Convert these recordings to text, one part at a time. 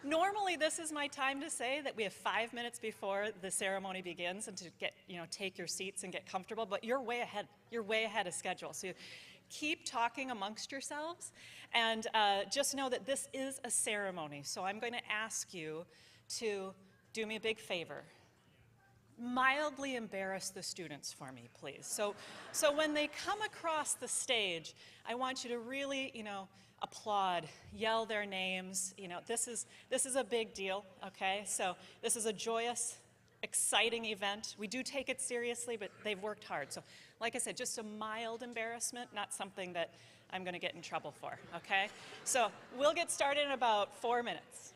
Normally, this is my time to say that we have 5 minutes before the ceremony begins and to get, take your seats and get comfortable, but you're way ahead. You're way ahead of schedule. So keep talking amongst yourselves, and just know that this is a ceremony. So I'm going to ask you to do me a big favor. Mildly embarrass the students for me, please. So when they come across the stage, I want you to really, applaud, yell their names. This is a big deal, okay? So this is a joyous, exciting event. We do take it seriously, but they've worked hard. So like I said, just a mild embarrassment, not something that I'm going to get in trouble for, okay? So we'll get started in about 4 minutes.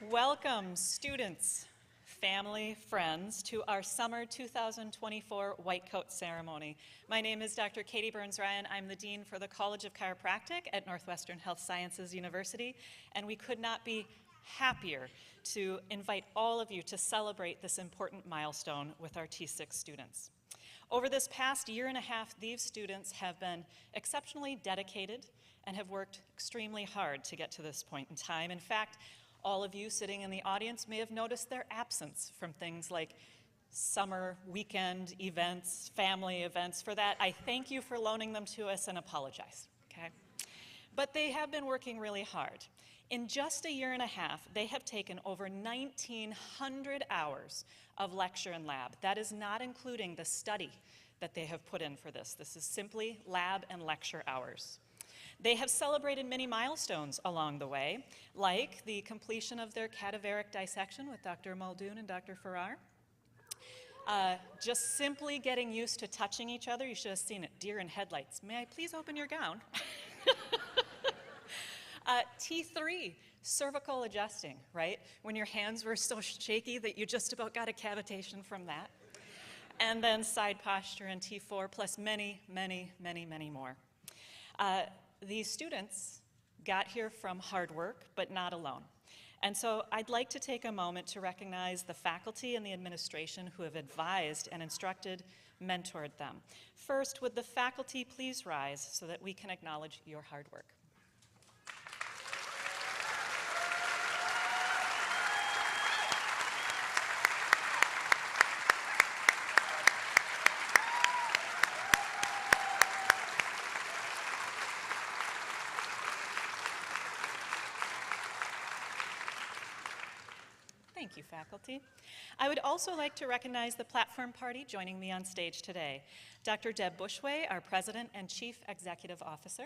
Welcome, students, family, friends, to our summer 2024 White Coat Ceremony. My name is Dr. Katie Burns-Ryan. I'm the Dean for the College of Chiropractic at Northwestern Health Sciences University, and we could not be happier to invite all of you to celebrate this important milestone with our T6 students. Over this past year and a half, these students have been exceptionally dedicated and have worked extremely hard to get to this point in time. In fact, all of you sitting in the audience may have noticed their absence from things like summer weekend events, family events. For that, I thank you for loaning them to us and apologize, okay? But they have been working really hard. In just a year and a half, they have taken over 1,900 hours of lecture and lab. That is not including the study that they have put in for this. This is simply lab and lecture hours. They have celebrated many milestones along the way, like the completion of their cadaveric dissection with Dr. Muldoon and Dr. Farrar. Just simply getting used to touching each other. You should have seen it, deer in headlights. May I please open your gown? T3, cervical adjusting, right? When your hands were so shaky that you just about got a cavitation from that. And then side posture in T4, plus many, many, many, many more. These students got here from hard work, but not alone. And so I'd like to take a moment to recognize the faculty and the administration who have advised and instructed, mentored them. First, would the faculty please rise so that we can acknowledge your hard work? Thank you, faculty. I would also like to recognize the platform party joining me on stage today. Dr. Deb Bushway, our President and Chief Executive Officer.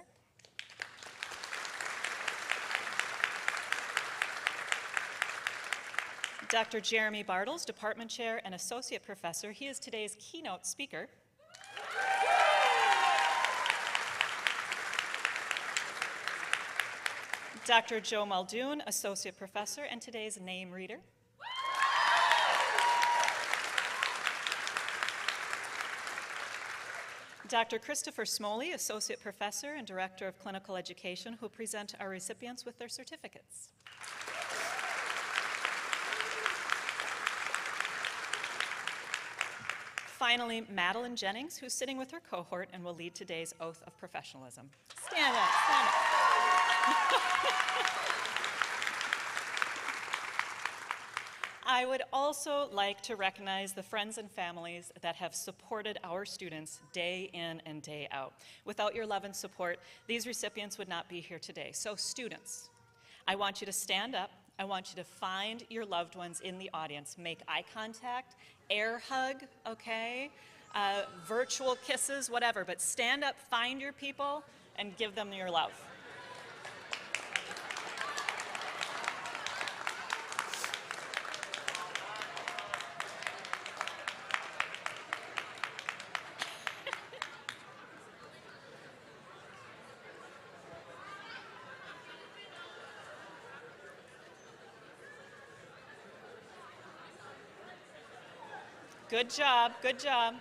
Dr. Jeremy Bartles, Department Chair and Associate Professor. He is today's keynote speaker. Dr. Joe Muldoon, Associate Professor and today's name reader. Dr. Christopher Smoley, Associate Professor and Director of Clinical Education, who present our recipients with their certificates. Finally, Madeline Jennings, who's sitting with her cohort and will lead today's oath of professionalism. Stand up, stand up. I would also like to recognize the friends and families that have supported our students day in and day out. Without your love and support, these recipients would not be here today. So students, I want you to stand up. I want you to find your loved ones in the audience. Make eye contact, air hug, okay? Virtual kisses, whatever. But stand up, find your people, and give them your love. Good job, good job.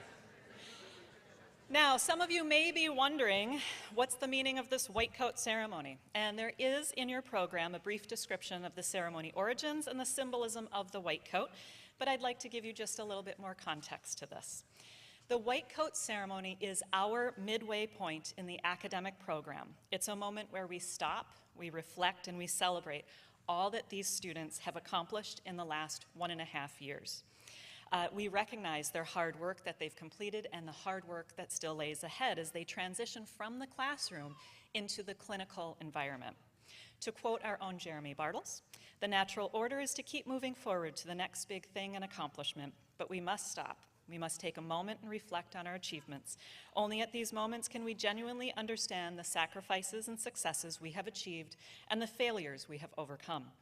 Now, some of you may be wondering, what's the meaning of this white coat ceremony? And there is in your program a brief description of the ceremony origins and the symbolism of the white coat, but I'd like to give you just a little bit more context to this. The white coat ceremony is our midway point in the academic program. It's a moment where we stop, we reflect, and we celebrate all that these students have accomplished in the last 1.5 years. We recognize their hard work that they've completed and the hard work that still lays ahead as they transition from the classroom into the clinical environment. To quote our own Jeremy Bartles, "The natural order is to keep moving forward to the next big thing and accomplishment, but we must stop. We must take a moment and reflect on our achievements. Only at these moments can we genuinely understand the sacrifices and successes we have achieved and the failures we have overcome.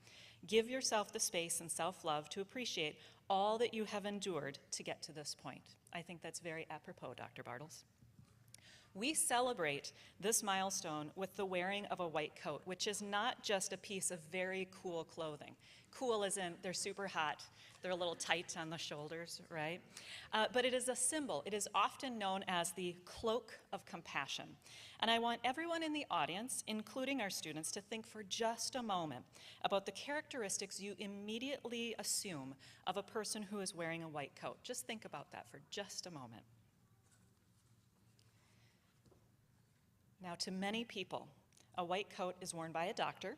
Give yourself the space and self-love to appreciate all that you have endured to get to this point." I think that's very apropos, Dr. Bartles. We celebrate this milestone with the wearing of a white coat, which is not just a piece of very cool clothing. Cool as in they're super hot, they're a little tight on the shoulders, right? But it is a symbol. It is often known as the cloak of compassion. And I want everyone in the audience, including our students, to think for just a moment about the characteristics you immediately assume of a person who is wearing a white coat. Just think about that for just a moment. Now, to many people, a white coat is worn by a doctor,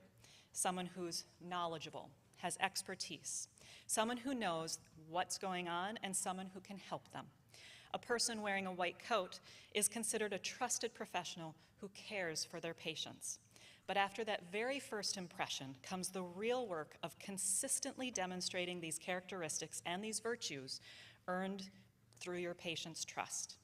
someone who's knowledgeable, has expertise, someone who knows what's going on, and someone who can help them. A person wearing a white coat is considered a trusted professional who cares for their patients. But after that very first impression comes the real work of consistently demonstrating these characteristics and these virtues earned through your patient's trust.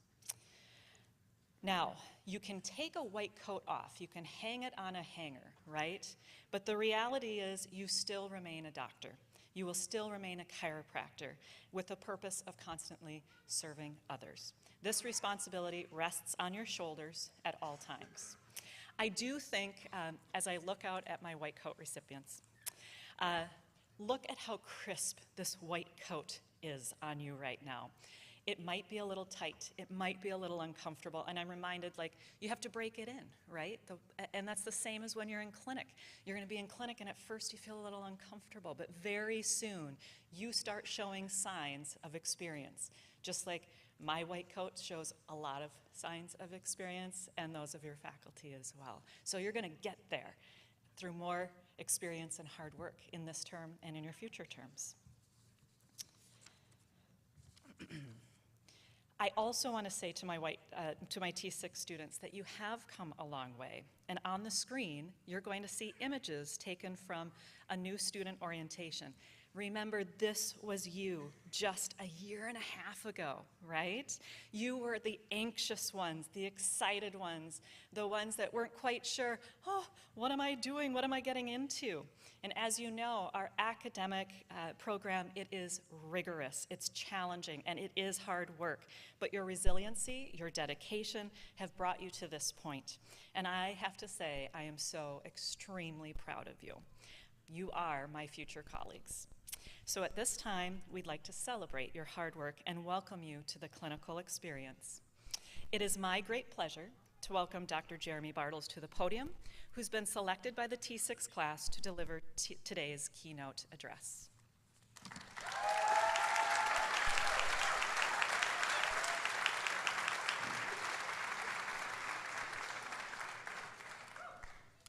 Now, you can take a white coat off, you can hang it on a hanger, right? But the reality is you still remain a doctor. You will still remain a chiropractor with the purpose of constantly serving others. This responsibility rests on your shoulders at all times. I do think, as I look out at my white coat recipients, look at how crisp this white coat is on you right now. It might be a little tight, it might be a little uncomfortable, and I'm reminded, like, you have to break it in, right? And that's the same as when you're in clinic. You're gonna be in clinic and at first you feel a little uncomfortable, but very soon you start showing signs of experience. Just like my white coat shows a lot of signs of experience, and those of your faculty as well. So you're gonna get there through more experience and hard work in this term and in your future terms. I also want to say to my T6 students that you have come a long way. And on the screen, you're going to see images taken from a new student orientation. Remember, this was you just a year and a half ago, right? You were the anxious ones, the excited ones, the ones that weren't quite sure, oh, what am I doing? What am I getting into? And as you know, our academic program, it is rigorous, it's challenging, and it is hard work. But your resiliency, your dedication have brought you to this point. And I have to say, I am so extremely proud of you. You are my future colleagues. So at this time, we'd like to celebrate your hard work and welcome you to the clinical experience. It is my great pleasure to welcome Dr. Jeremy Bartles to the podium, who's been selected by the T6 class to deliver today's keynote address.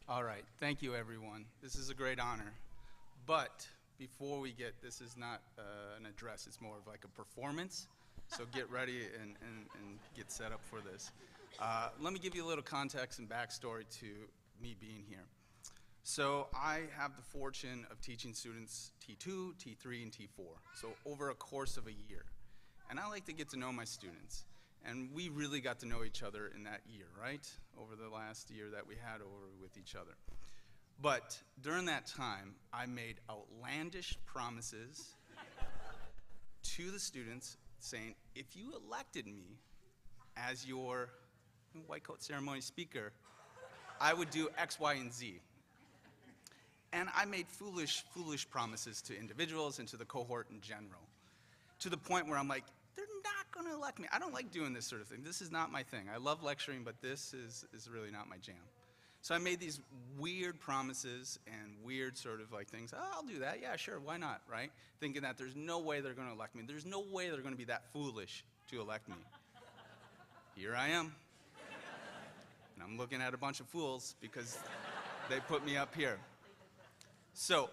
All right, thank you everyone. This is a great honor. But before we get, this is not an address, it's more of like a performance. So get ready and get set up for this. Let me give you a little context and backstory to me being here. So I have the fortune of teaching students T2, T3, and T4, so over a course of a year. And I like to get to know my students. And we really got to know each other in that year, right? Over the last year that we had over with each other. But during that time, I made outlandish promises to the students saying, if you elected me as your white coat ceremony speaker, I would do X, Y, and Z. And I made foolish promises to individuals and to the cohort in general, to the point where I'm like, they're not gonna elect me. I don't like doing this sort of thing. This is not my thing. I love lecturing, but this is really not my jam. So I made these weird promises and weird sort of like things. Oh, I'll do that. Yeah, sure, why not, right? Thinking that there's no way they're gonna elect me. There's no way they're gonna be that foolish to elect me. here I am. And I'm looking at a bunch of fools because they put me up here. So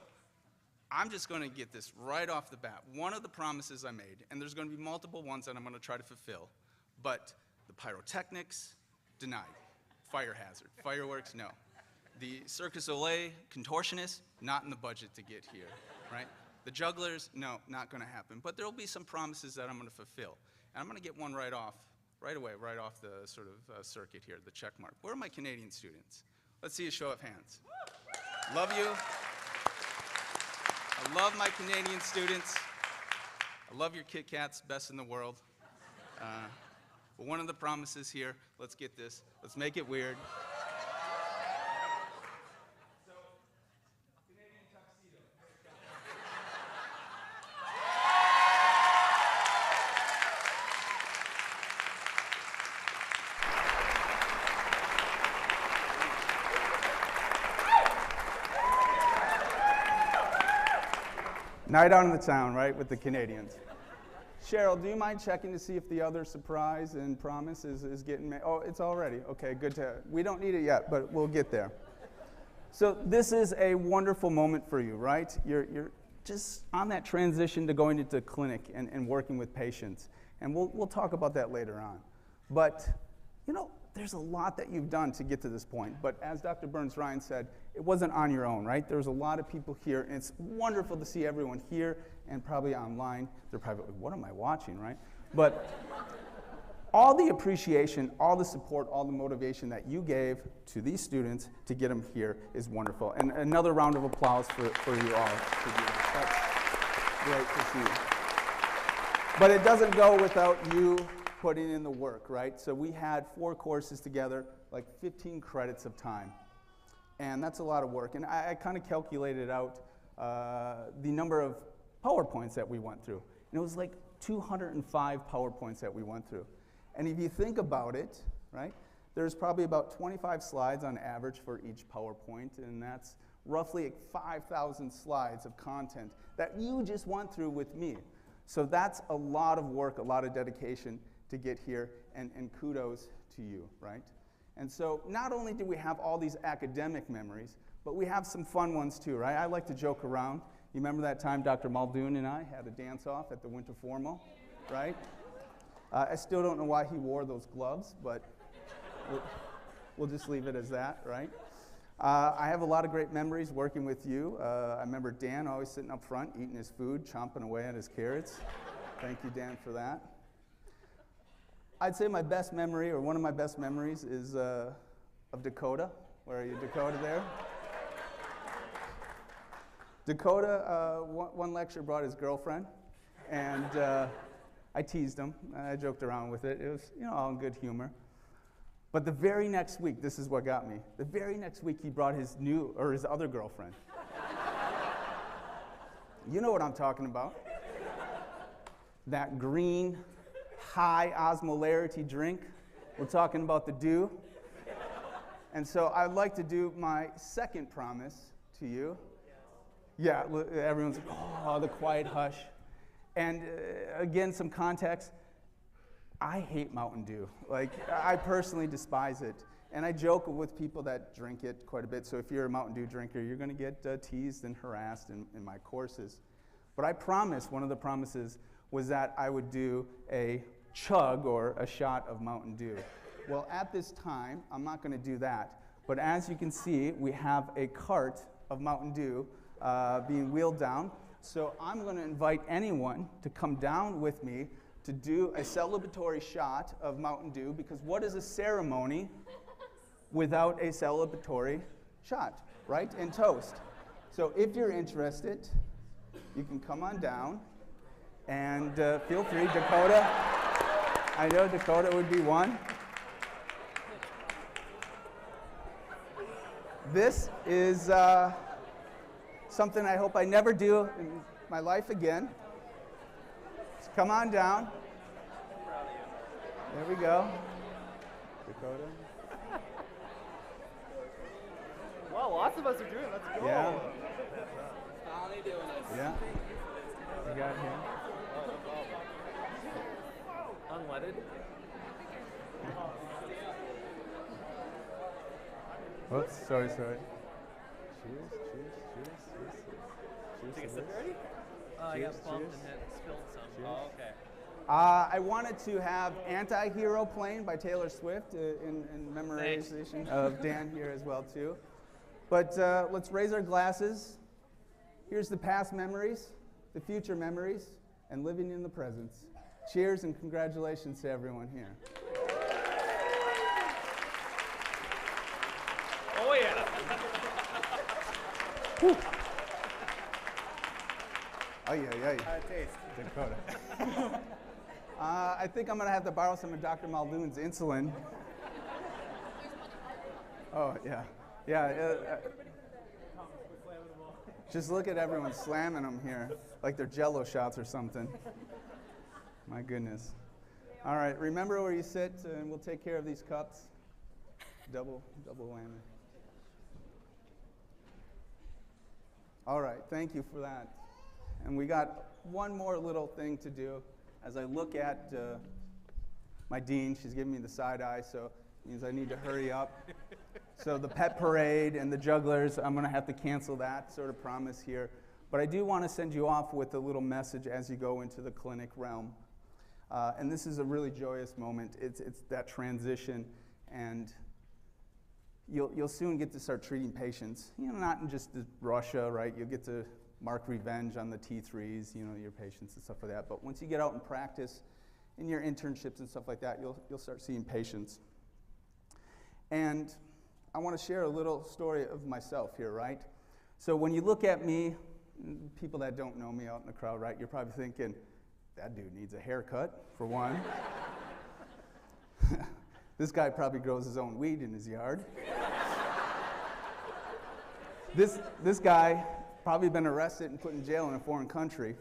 I'm just going to get this right off the bat. One of the promises I made, and there's going to be multiple ones that I'm going to try to fulfill, but the pyrotechnics, denied. Fire hazard. Fireworks, no. The Cirque du Soleil contortionists, not in the budget to get here, right? The jugglers, no, not going to happen. But there will be some promises that I'm going to fulfill. And I'm going to get one right off the sort of circuit here, the check mark. Where are my Canadian students? Let's see a show of hands. Love you. I love my Canadian students. I love your Kit Kats, best in the world. But one of the promises here, let's get this, let's make it weird. So, Canadian tuxedo. Night out in the town, right, with the Canadians. Cheryl, do you mind checking to see if the other surprise and promise is getting made? Oh, it's already. Okay, good to, we don't need it yet, but we'll get there. So this is a wonderful moment for you, right? You're just on that transition to going into clinic and working with patients. And we'll talk about that later on. But, you know, there's a lot that you've done to get to this point. But as Dr. Burns-Ryan said, it wasn't on your own, right? There's a lot of people here, and it's wonderful to see everyone here and probably online. They're probably like, what am I watching, right? But all the appreciation, all the support, all the motivation that you gave to these students to get them here is wonderful. And another round of applause for you all for doing that. That's great to see. But it doesn't go without you putting in the work, right? So we had 4 courses together, like 15 credits of time. And that's a lot of work. And I kind of calculated out the number of PowerPoints that we went through. And it was like 205 PowerPoints that we went through. And if you think about it, right, there's probably about 25 slides on average for each PowerPoint, and that's roughly 5,000 slides of content that you just went through with me. So that's a lot of work, a lot of dedication to get here, and kudos to you, right? And so not only do we have all these academic memories, but we have some fun ones too, right? I like to joke around. You remember that time Dr. Muldoon and I had a dance-off at the Winter Formal, right? I still don't know why he wore those gloves, but we'll just leave it as that, right? I have a lot of great memories working with you. I remember Dan always sitting up front, eating his food, chomping away at his carrots. Thank you, Dan, for that. I'd say my best memory, or one of my best memories, is of Dakota. Where are you, Dakota, there? Dakota, one lecture brought his girlfriend, and I teased him. I joked around with it. It was, you know, all in good humor. But the very next week, this is what got me. The very next week, he brought his other girlfriend. You know what I'm talking about. That green, high osmolarity drink. We're talking about the Dew. And so I'd like to do my second promise to you. Yeah, everyone's like, oh, the quiet hush. And again, some context. I hate Mountain Dew. Like, I personally despise it. And I joke with people that drink it quite a bit. So if you're a Mountain Dew drinker, you're going to get teased and harassed in my courses. But I promised, one of the promises was that I would do a chug or a shot of Mountain Dew. Well, at this time, I'm not going to do that. But as you can see, we have a cart of Mountain Dew being wheeled down. So I'm going to invite anyone to come down with me to do a celebratory shot of Mountain Dew, because what is a ceremony without a celebratory shot, right? And toast. So if you're interested, you can come on down and feel free. Dakota, I know Dakota would be one. This is something I hope I never do in my life again. So come on down. There we go. Dakota. Wow, lots of us are doing it. Let's go. Yeah. Finally doing it. Yeah. We got him. Unleaded. Oops, sorry. Cheers. Take a sip already? I Cheers, got bumped cheers. and then spilled some. Cheers. Oh, okay. I wanted to have Anti-Hero playing by Taylor Swift in memorization of Dan here as well too. But let's raise our glasses. Here's the past memories, the future memories, and living in the present. Cheers and congratulations to everyone here. Oh, yeah. Ay. How it taste? Dakota. I think I'm going to have to borrow some of Dr. Muldoon's insulin. Oh, yeah. Just look at everyone slamming them here, like they're Jell-O shots or something. My goodness. All right, remember where you sit, and we'll take care of these cups. Double whammy. All right, thank you for that. And we got one more little thing to do. As I look at my dean, she's giving me the side eye, so it means I need to hurry up. So the pet parade and the jugglers, I'm going to have to cancel that sort of promise here. But I do want to send you off with a little message as you go into the clinic realm. And this is a really joyous moment. It's that transition, and you'll soon get to start treating patients. You know, not in just Russia, right? You'll get to mark revenge on the T3s, you know, your patients and stuff like that. But once you get out and practice in your internships and stuff like that, you'll start seeing patients. And I want to share a little story of myself here, right? So when you look at me, people that don't know me out in the crowd, right, you're probably thinking, that dude needs a haircut, for one. This guy probably grows his own weed in his yard. This guy probably been arrested and put in jail in a foreign country.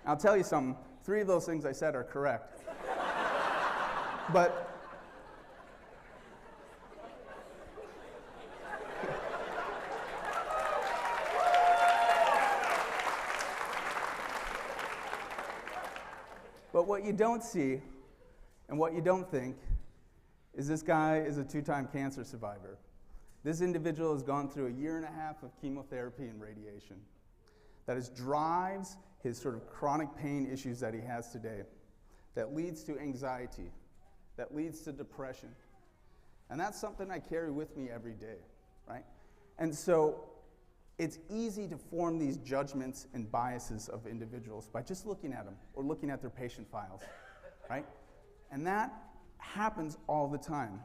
I'll tell you something, 3 of those things I said are correct. But what you don't see and what you don't think is this guy is a 2-time cancer survivor. This individual has gone through a 1.5 years of chemotherapy and radiation. That drives his sort of chronic pain issues that he has today. That leads to anxiety. That leads to depression. And that's something I carry with me every day, right? And so it's easy to form these judgments and biases of individuals by just looking at them or looking at their patient files, right? And that happens all the time.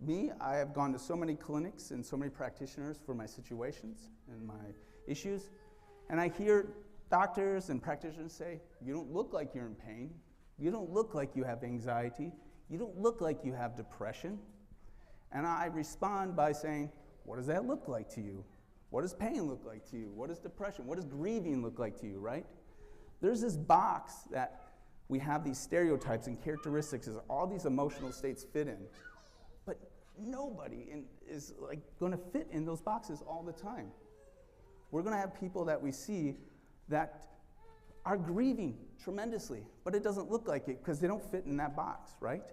Me, I have gone to so many clinics and so many practitioners for my situations and my issues, and I hear doctors and practitioners say, you don't look like you're in pain, you don't look like you have anxiety, you don't look like you have depression. And I respond by saying, what does that look like to you? What does pain look like to you? What does depression, what does grieving look like to you, right? There's this box that we have these stereotypes and characteristics as all these emotional states fit in. But nobody is like going to fit in those boxes all the time. We're going to have people that we see that are grieving tremendously, but it doesn't look like it because they don't fit in that box, right?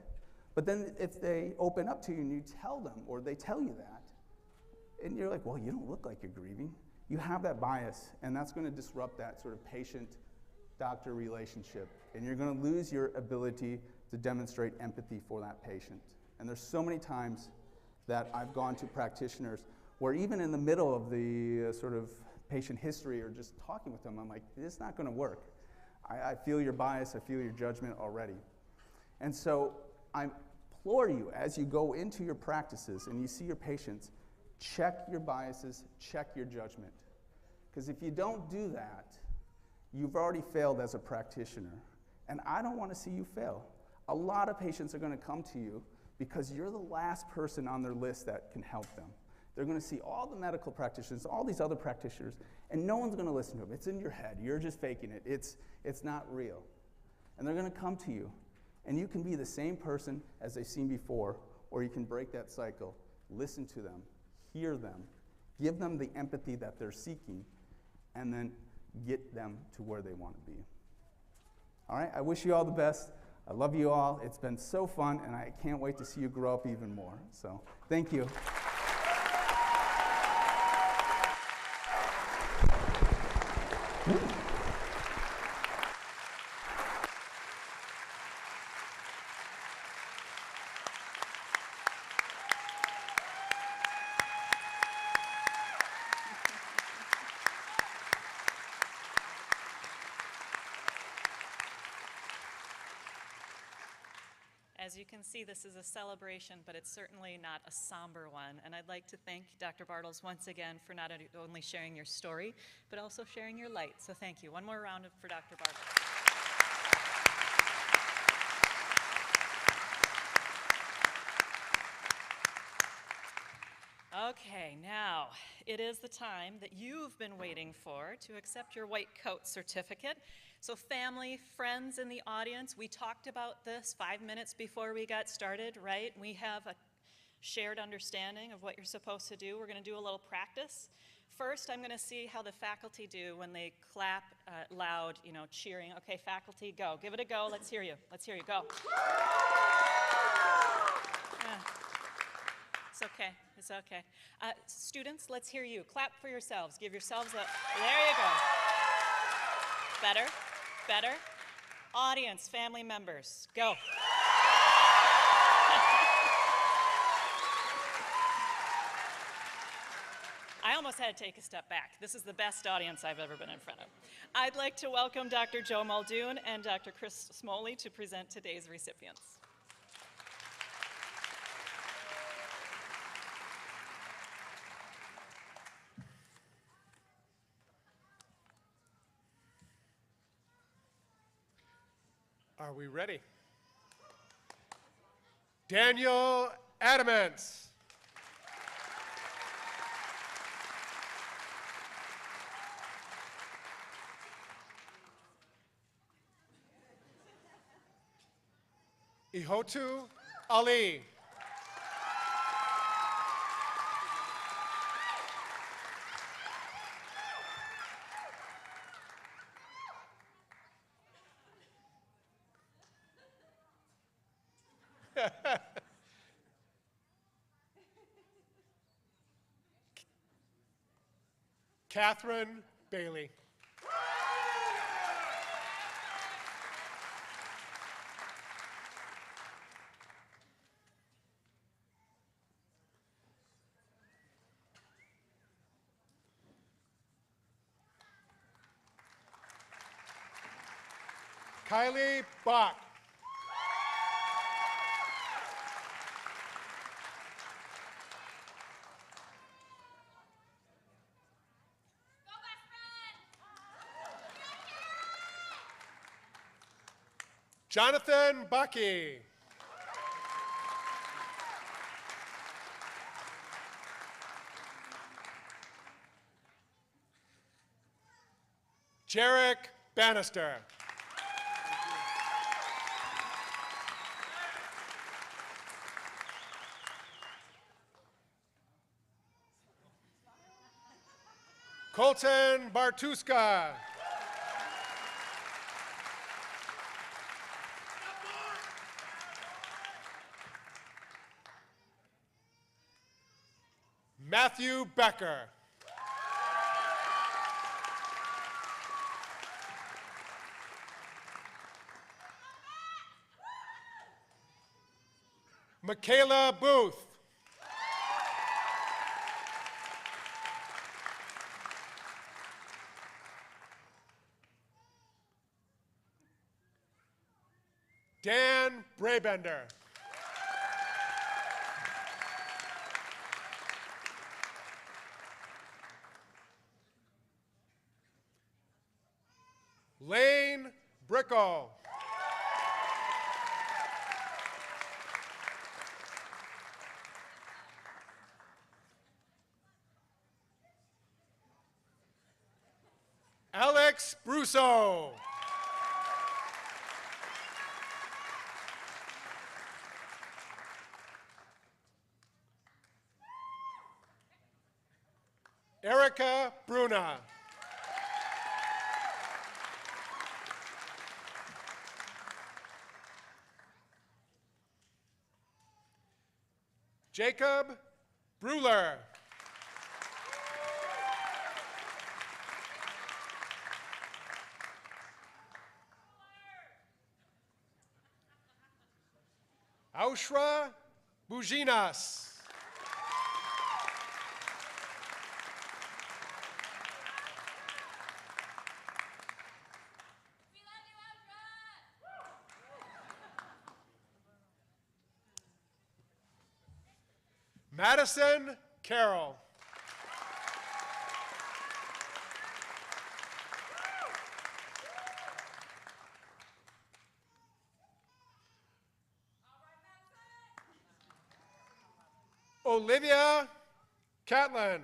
But then if they open up to you and you tell them, or they tell you that, and you're like, well, you don't look like you're grieving. You have that bias, and that's going to disrupt that sort of patient-doctor relationship, and you're going to lose your ability to demonstrate empathy for that patient. And there's so many times that I've gone to practitioners where even in the middle of the sort of patient history or just talking with them, I'm like, this is not going to work. I feel your bias, I feel your judgment already. And so I implore you, as you go into your practices and you see your patients, check your biases, check your judgment. Because if you don't do that, you've already failed as a practitioner. And I don't want to see you fail. A lot of patients are going to come to you because you're the last person on their list that can help them. They're going to see all the medical practitioners, all these other practitioners, and no one's going to listen to them. It's in your head. You're just faking it. It's not real. And they're going to come to you. And you can be the same person as they've seen before, or you can break that cycle. Listen to them. Hear them. Give them the empathy that they're seeking, and then get them to where they want to be. All right? I wish you all the best. I love you all. It's been so fun, and I can't wait to see you grow up even more. So, thank you. as you can see, this is a celebration, but it's certainly not a somber one. And I'd like to thank Dr. Bartles once again for not only sharing your story, but also sharing your light. So thank you. One more round for Dr. Bartles. Okay, now it is the time that you've been waiting for to accept your white coat certificate. So family, friends in the audience, we talked about this 5 minutes before we got started, right? We have a shared understanding of what you're supposed to do. We're going to do a little practice. First, I'm going to see how the faculty do when they clap loud, cheering. Okay, faculty, go. Give it a go. Let's hear you. Let's hear you. Go. It's okay. It's okay. Students, let's hear you. Clap for yourselves. Give yourselves a... There you go. Better. Better. Audience, family members, go. I almost had to take a step back. This is the best audience I've ever been in front of. I'd like to welcome Dr. Joe Muldoon and Dr. Chris Smoley to present today's recipients. Are we ready? Daniel Adamants. Ihotu Ali. Catherine Bailey. Kylie Bach. Jonathan Bucky. Jarek Bannister. Colton Bartuska. Matthew Becker. Michaela Booth. Dan Brabender. Lane Bricko. Alex Brusso. Erica Bruna. Jacob Bruler. Aushra Bujinas. Madison Carroll. Olivia Catlin.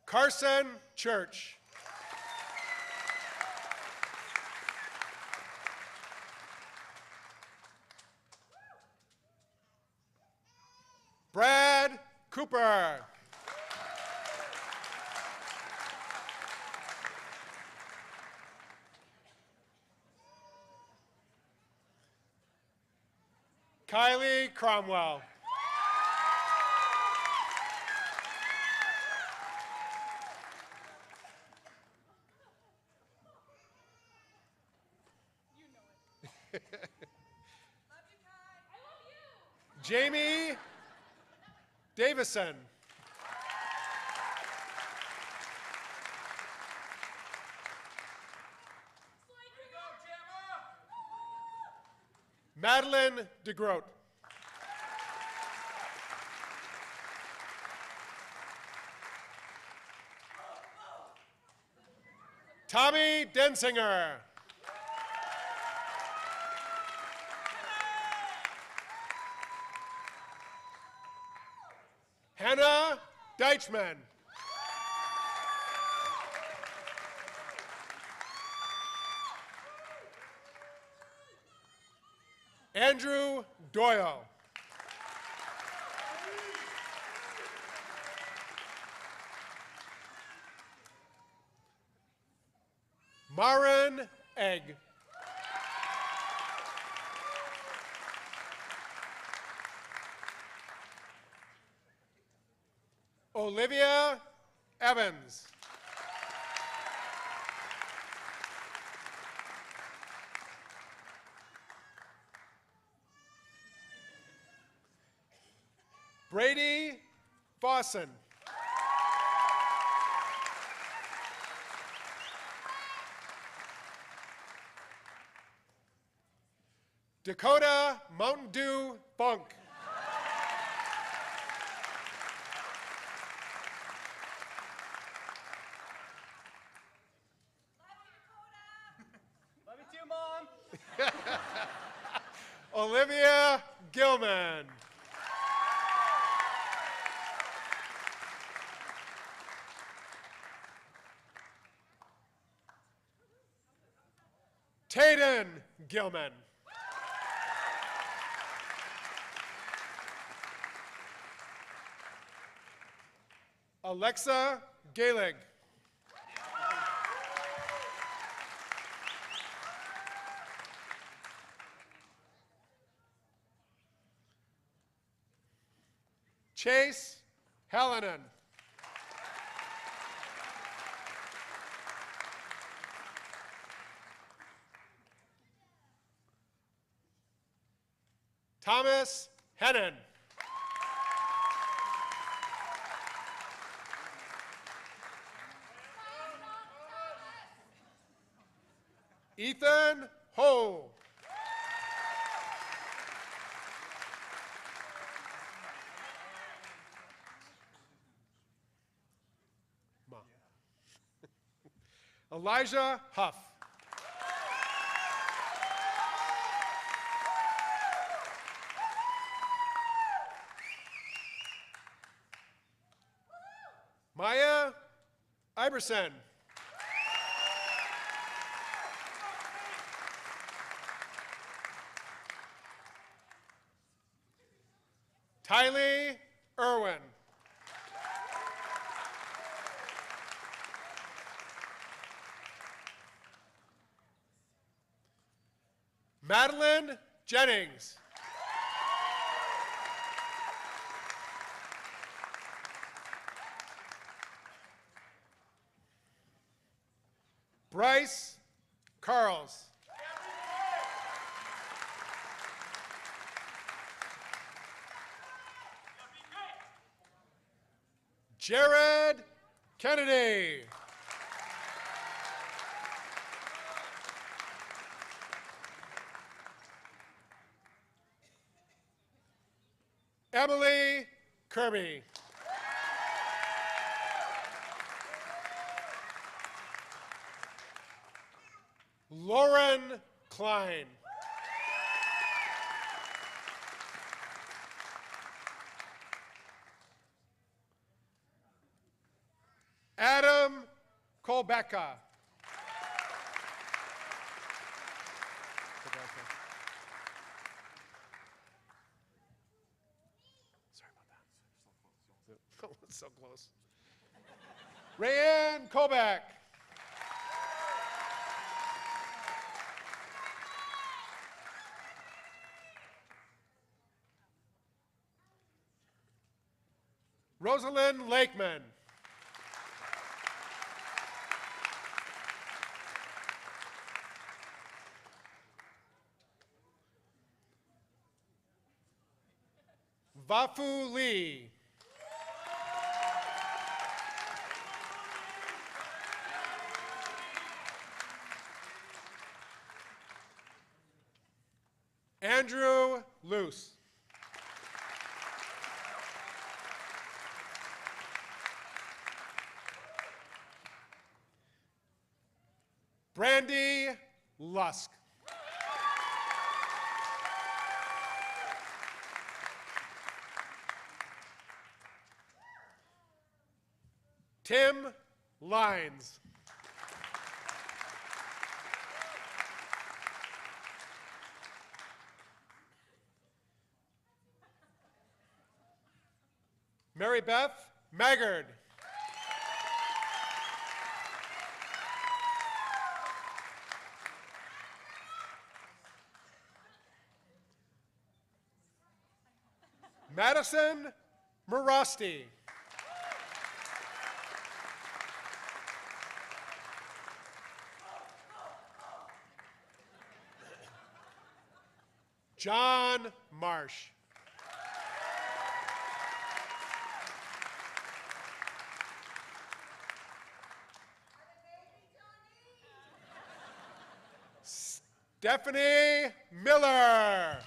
Carson Church. Brad Cooper. Kylie Cromwell. Jamie Davison. Madeline DeGroat. Tommy Densinger. Hannah Deichman. Andrew Doyle. Maren Egg. Olivia Evans. Brady Fossen. Dakota Mountain Dew Funk. Love you too, Mom. Olivia Gilman. Tayden Gilman. Alexa Gaelig. Chase Hallinan. Thomas Hennon. Ethan Ho. Ma. Elijah Huff. Maya Iverson. Tylee Irwin. Madeline Jennings. Bryce Carls. Jared Kennedy. Emily Kirby. Lauren Klein. Adam Kolbecka. Sorry about that. It's so close. Rayanne Kovac. Rosalind Lakeman. Vafu Lee. Andrew Luce. Brandy Lusk. Tim Lines. Mary Beth Maggard. Madison Morasti. John Marsh. Stephanie Miller.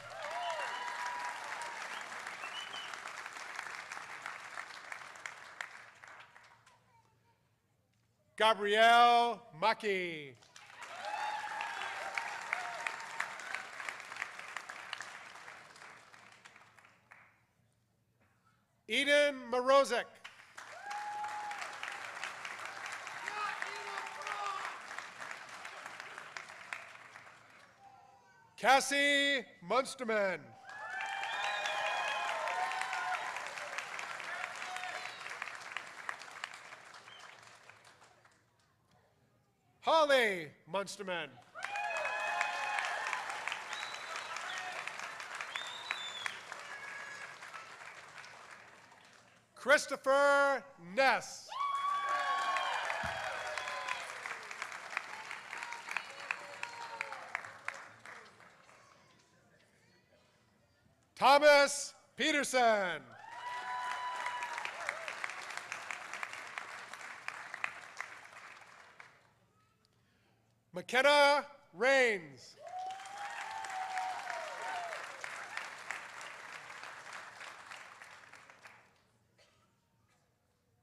Gabrielle Maki. Eden Morozek. Cassie Munsterman. Holly Munsterman. Christopher Ness. Thomas Peterson. McKenna Rains.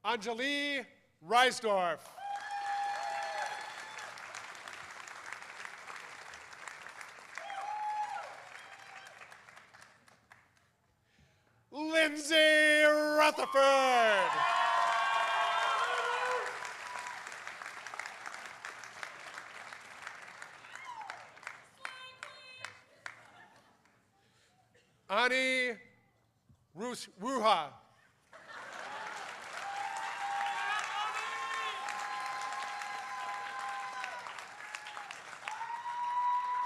Anjali Reisdorf. Lindsay Rutherford. Ani Ruha.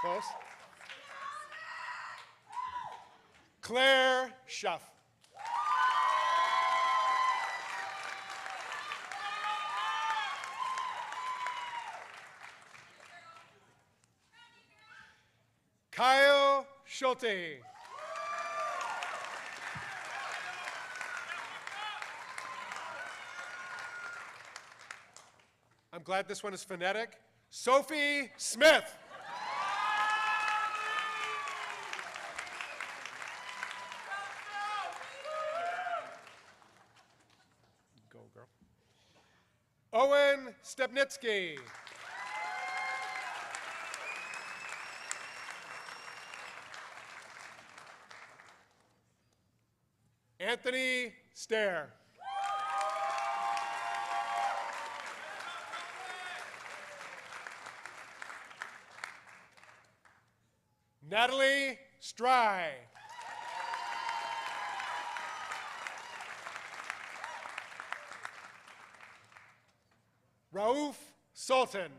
Close. Claire Schuff. Kyle Schulte. I'm glad this one is phonetic. Sophie Smith. girl. Owen Stepnitsky. Anthony Stair. Natalie Stry. Raouf Sultan.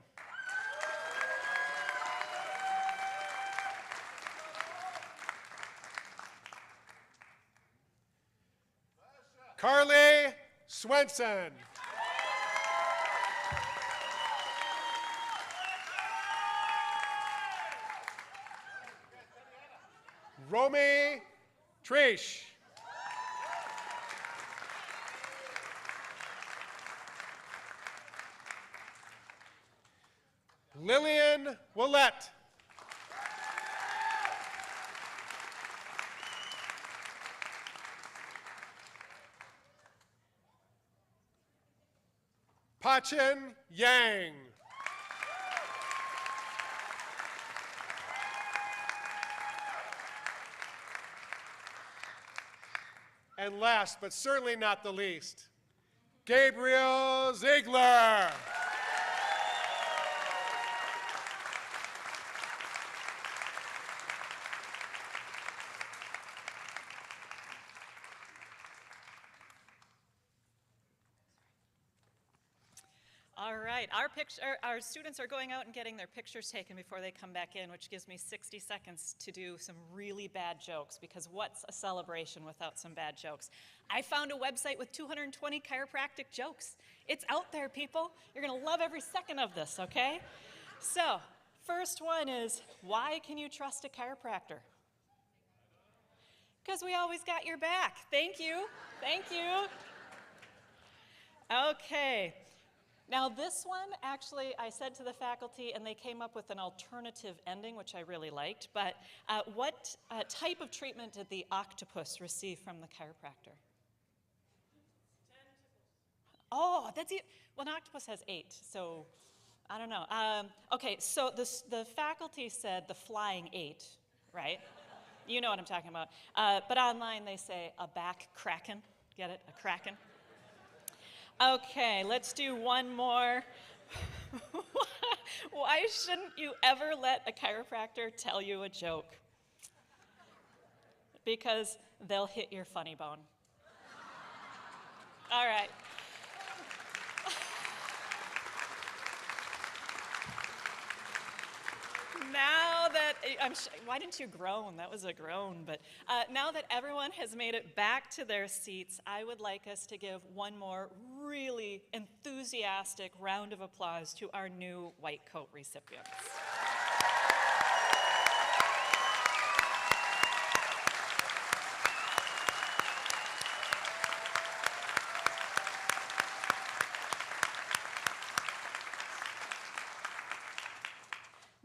Carly Swenson. Romy Trish. Lillian Willette. Pachin Yang. And last, but certainly not the least, Gabriel Ziegler. All right, our students are going out and getting their pictures taken before they come back in, which gives me 60 seconds to do some really bad jokes, because what's a celebration without some bad jokes? I found a website with 220 chiropractic jokes. It's out there, people. You're gonna love every second of this, okay? So, first one is, why can you trust a chiropractor? Because we always got your back. Thank you, thank you. Okay. Now this one, actually, I said to the faculty, and they came up with an alternative ending, which I really liked, but what type of treatment did the octopus receive from the chiropractor? Oh, that's it. Well, an octopus has 8, so I don't know. Okay, so the faculty said the flying 8, right? You know what I'm talking about. But online they say a back kraken. Get it? A kraken. Okay, let's do one more. Why shouldn't you ever let a chiropractor tell you a joke? Because they'll hit your funny bone. All right. Now that, why didn't you groan? That was a groan. But now that everyone has made it back to their seats, I would like us to give one more really enthusiastic round of applause to our new white coat recipients.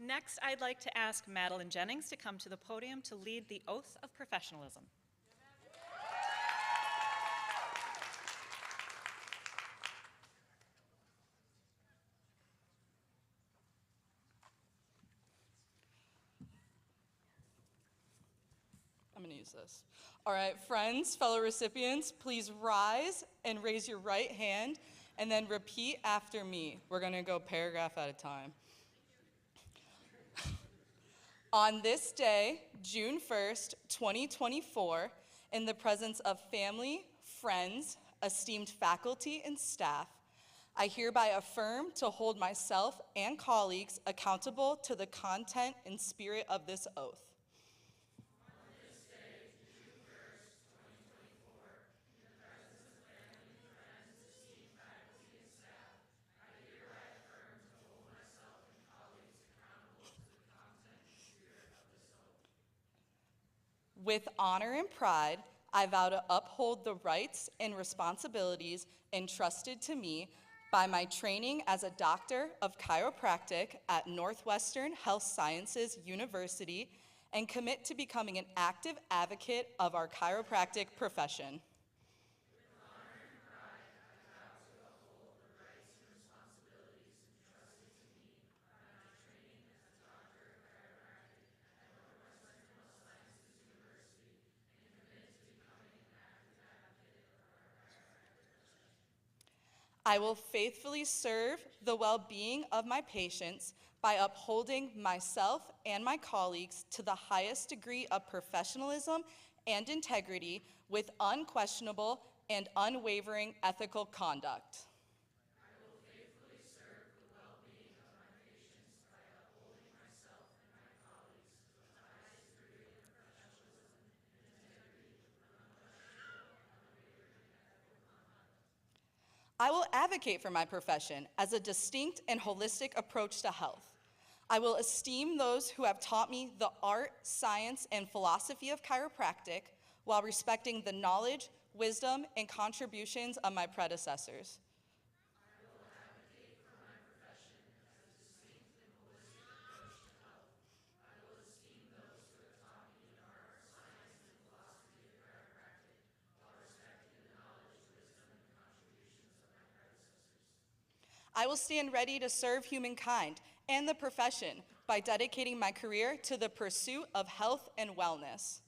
Next, I'd like to ask Madeline Jennings to come to the podium to lead the oath of professionalism. I'm going to use this. All right, friends, fellow recipients, please rise and raise your right hand and then repeat after me. We're going to go paragraph at a time. On this day, June 1st, 2024, in the presence of family, friends, esteemed faculty, and staff, I hereby affirm to hold myself and colleagues accountable to the content and spirit of this oath. With honor and pride, I vow to uphold the rights and responsibilities entrusted to me by my training as a doctor of chiropractic at Northwestern Health Sciences University and commit to becoming an active advocate of our chiropractic profession. I will faithfully serve the well-being of my patients by upholding myself and my colleagues to the highest degree of professionalism and integrity with unquestionable and unwavering ethical conduct. I will advocate for my profession as a distinct and holistic approach to health. I will esteem those who have taught me the art, science, and philosophy of chiropractic while respecting the knowledge, wisdom, and contributions of my predecessors. I will stand ready to serve humankind and the profession by dedicating my career to the pursuit of health and wellness.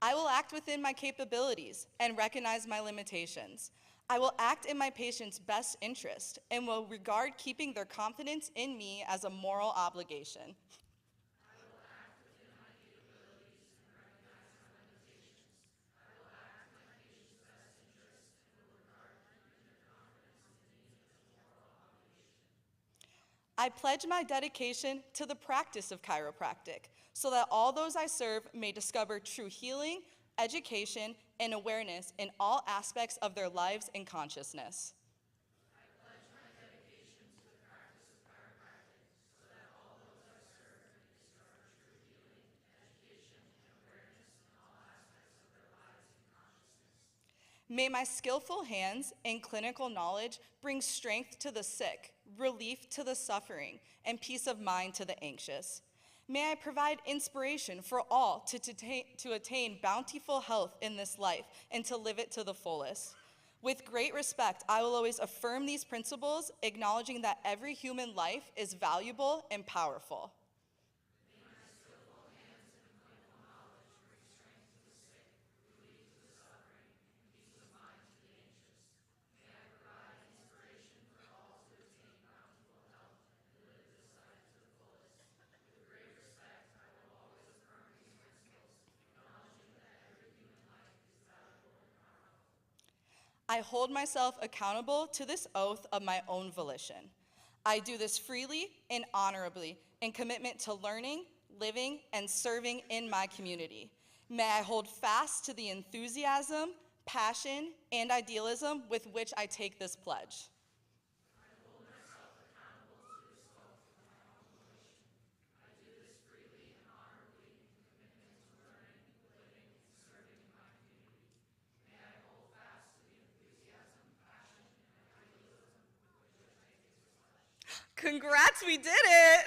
I will act within my capabilities and recognize my limitations. I will act in my patients' best interest and will regard keeping their confidence in me as a moral obligation. I pledge my dedication to the practice of chiropractic so that all those I serve may discover true healing, education, and awareness in all aspects of their lives and consciousness. May my skillful hands and clinical knowledge bring strength to the sick, relief to the suffering, and peace of mind to the anxious. May I provide inspiration for all to attain bountiful health in this life and to live it to the fullest. With great respect, I will always affirm these principles, acknowledging that every human life is valuable and powerful. I hold myself accountable to this oath of my own volition. I do this freely and honorably in commitment to learning, living, and serving in my community. May I hold fast to the enthusiasm, passion, and idealism with which I take this pledge. Congrats, we did it!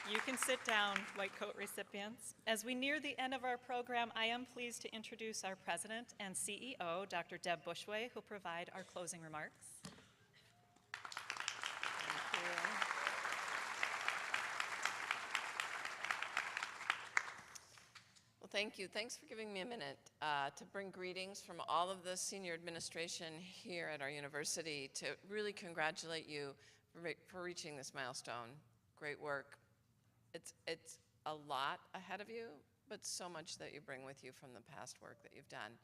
You can sit down, white coat recipients. As we near the end of our program, I am pleased to introduce our president and CEO, Dr. Deb Bushway, who'll provide our closing remarks. Thank you. Well, thank you. Thanks for giving me a minute to bring greetings from all of the senior administration here at our university to really congratulate you for reaching this milestone. Great work. It's a lot ahead of you, but so much that you bring with you from the past work that you've done.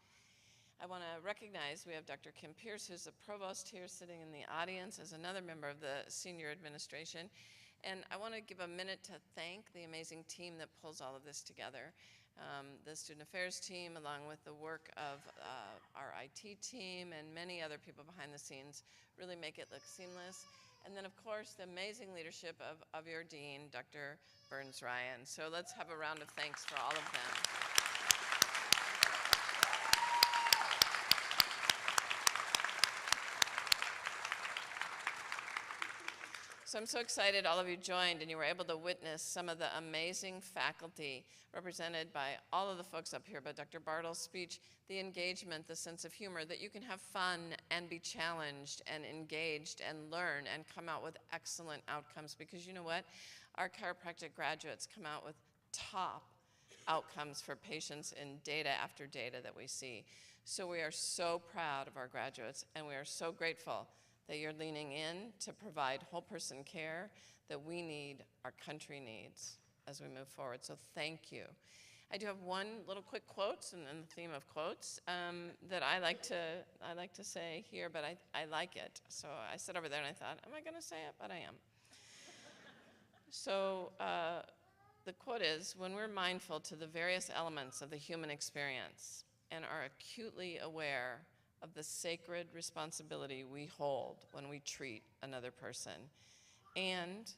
I want to recognize we have Dr. Kim Pierce, who's the provost here sitting in the audience as another member of the senior administration. And I want to give a minute to thank the amazing team that pulls all of this together. The student affairs team, along with the work of our IT team and many other people behind the scenes, really make it look seamless. And then, of course, the amazing leadership of your dean, Dr. Burns Ryan. So let's have a round of thanks for all of them. So I'm so excited all of you joined and you were able to witness some of the amazing faculty represented by all of the folks up here, by Dr. Bartle's speech, the engagement, the sense of humor, that you can have fun and be challenged and engaged and learn and come out with excellent outcomes, because you know what? Our chiropractic graduates come out with top outcomes for patients in data after data that we see. So we are so proud of our graduates, and we are so grateful that you're leaning in to provide whole person care that we need, our country needs as we move forward. So thank you. I do have one little quick quotes, and the theme of quotes, that I like to say here, but I like it. So I sat over there and I thought, am I going to say it? But I am. So the quote is, when we're mindful to the various elements of the human experience and are acutely aware of the sacred responsibility we hold when we treat another person, and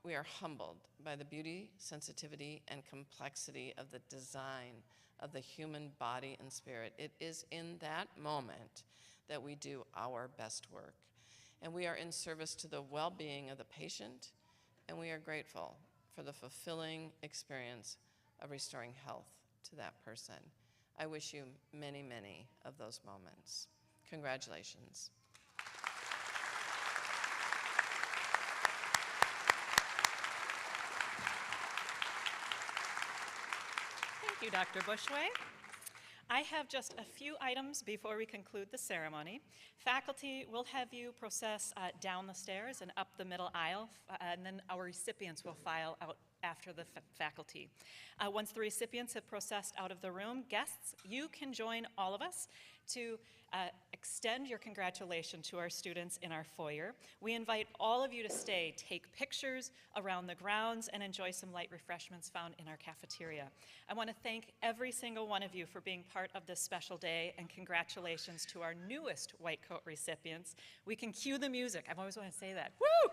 we are humbled by the beauty, sensitivity, and complexity of the design of the human body and spirit, it is in that moment that we do our best work. And we are in service to the well-being of the patient, and we are grateful for the fulfilling experience of restoring health to that person. I wish you many, many of those moments. Congratulations. Thank you, Dr. Bushway. I have just a few items before we conclude the ceremony. Faculty will have you process down the stairs and up the middle aisle, and then our recipients will file out after the faculty. Once the recipients have processed out of the room, guests, you can join all of us to extend your congratulations to our students in our foyer. We invite all of you to stay, take pictures around the grounds, and enjoy some light refreshments found in our cafeteria. I want to thank every single one of you for being part of this special day, and congratulations to our newest white coat recipients. We can cue the music. I've always wanted to say that. Woo!